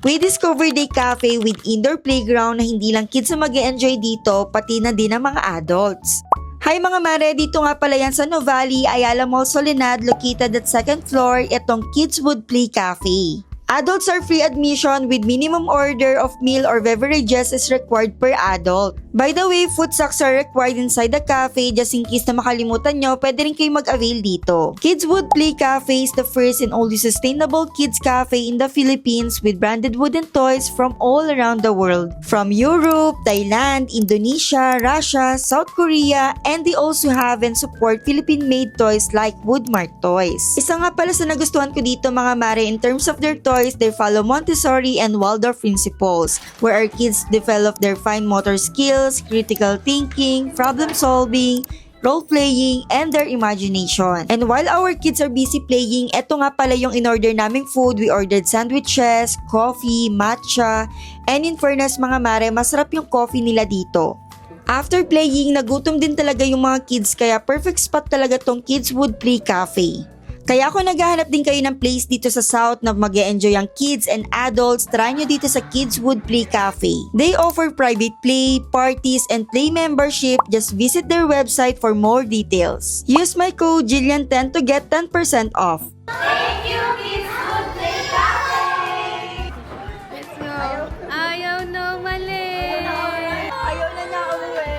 We discovered a cafe with indoor playground na hindi lang kids na mag-enjoy dito, pati na din ang mga adults. Hi mga mare, dito nga pala yan sa Nuvali, Ayala Mall Soledad, located at 2nd floor, itong Kids Would Play Cafe. Adults are free admission with minimum order of meal or beverages is required per adult. By the way, food sacks are required inside the cafe just in case na makalimutan nyo, pwede rin kayo mag-avail dito. Kids Would Play Cafe is the first and only sustainable kids cafe in the Philippines with branded wooden toys from all around the world. From Europe, Thailand, Indonesia, Russia, South Korea, and they also have and support Philippine-made toys like Woodmark toys. Isa nga pala sa nagustuhan ko dito mga mare in terms of their toys, they follow Montessori and Waldorf principles, where our kids develop their fine motor skills, critical thinking, problem solving, role-playing, and their imagination. And while our kids are busy playing, eto nga pala yung in-order naming food. We ordered sandwiches, coffee, matcha, and in fairness mga mare, masarap yung coffee nila dito. After playing, nagutom din talaga yung mga kids kaya perfect spot talaga tong Kids Would Play Cafe. Kaya kung naghahanap din kayo ng place dito sa South na mag-e-enjoy ang kids and adults, try nyo dito sa Kids Would Play Cafe. They offer private play, parties, and play membership. Just visit their website for more details. Use my code Jillian10 to get 10% off. Thank you, Kids Would Play Cafe! Let's go. Ayaw na mali. Ayaw na niya umuwi.